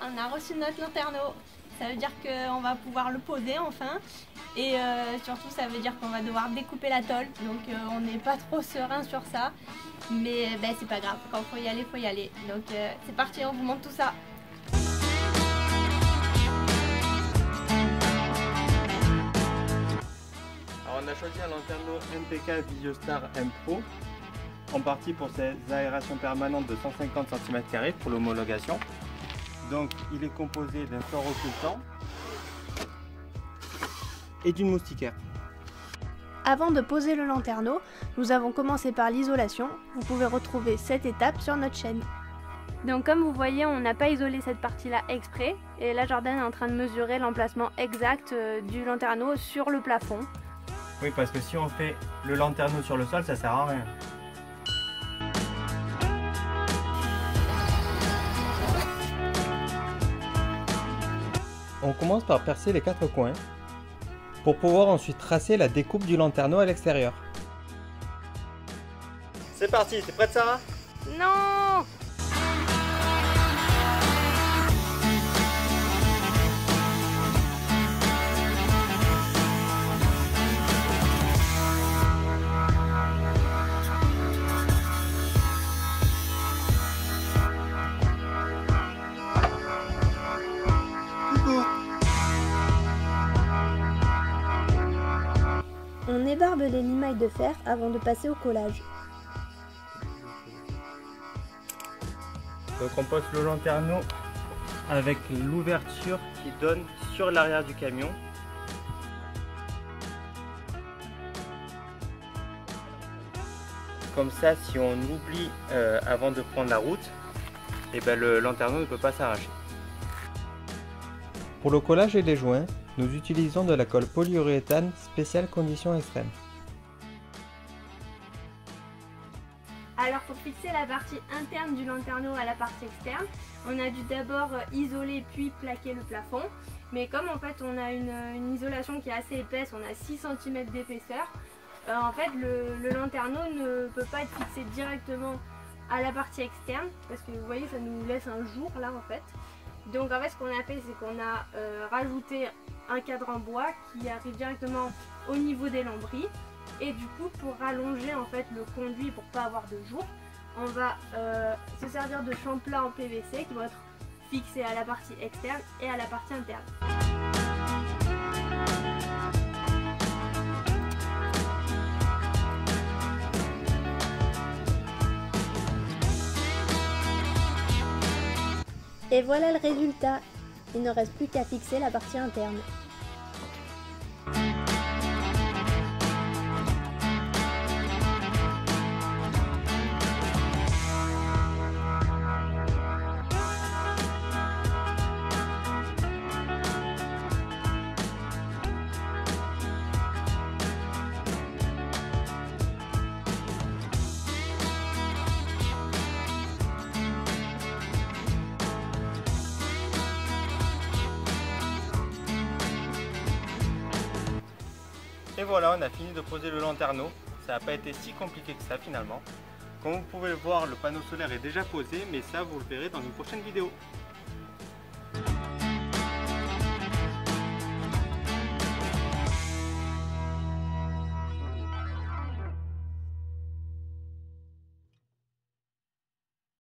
on a reçu notre lanterneau. Ça veut dire qu'on va pouvoir le poser enfin. Et surtout, ça veut dire qu'on va devoir découper la tôle. Donc on n'est pas trop serein sur ça. Mais ben, c'est pas grave, quand il faut y aller, il faut y aller. Donc c'est parti, on vous montre tout ça. Alors on a choisi un lanterneau MPK Visiostar M Pro, en partie pour ses aérations permanentes de 150 cm² pour l'homologation. Donc il est composé d'un sort occultant et d'une moustiquaire. Avant de poser le lanterneau, nous avons commencé par l'isolation. Vous pouvez retrouver cette étape sur notre chaîne. Donc comme vous voyez, on n'a pas isolé cette partie-là exprès. Et là, Jordan est en train de mesurer l'emplacement exact du lanterneau sur le plafond. Oui, parce que si on fait le lanterneau sur le sol, ça sert à rien. On commence par percer les 4 coins pour pouvoir ensuite tracer la découpe du lanterneau à l'extérieur. C'est parti, t'es prête Sarah? Non! On ébarbe les limailles de fer avant de passer au collage. Donc on pose le lanterneau avec l'ouverture qui donne sur l'arrière du camion. Comme ça, si on oublie avant de prendre la route, et ben le lanterneau ne peut pas s'arracher. Pour le collage et les joints, nous utilisons de la colle polyuréthane spéciale conditions extrêmes. Alors pour fixer la partie interne du lanterneau à la partie externe, on a dû d'abord isoler puis plaquer le plafond. Mais comme en fait on a une isolation qui est assez épaisse, on a 6 cm d'épaisseur, en fait le lanterneau ne peut pas être fixé directement à la partie externe, parce que vous voyez ça nous laisse un jour là en fait. Donc en fait ce qu'on a fait, c'est qu'on a rajouté un cadre en bois qui arrive directement au niveau des lambris. Et du coup, pour rallonger en fait le conduit pour pas avoir de jour, on va se servir de champlats en PVC qui vont être fixés à la partie externe et à la partie interne. Et voilà le résultat. Il ne reste plus qu'à fixer la partie interne. Et voilà, on a fini de poser le lanterneau. Ça n'a pas été si compliqué que ça finalement. Comme vous pouvez le voir, le panneau solaire est déjà posé, mais ça vous le verrez dans une prochaine vidéo.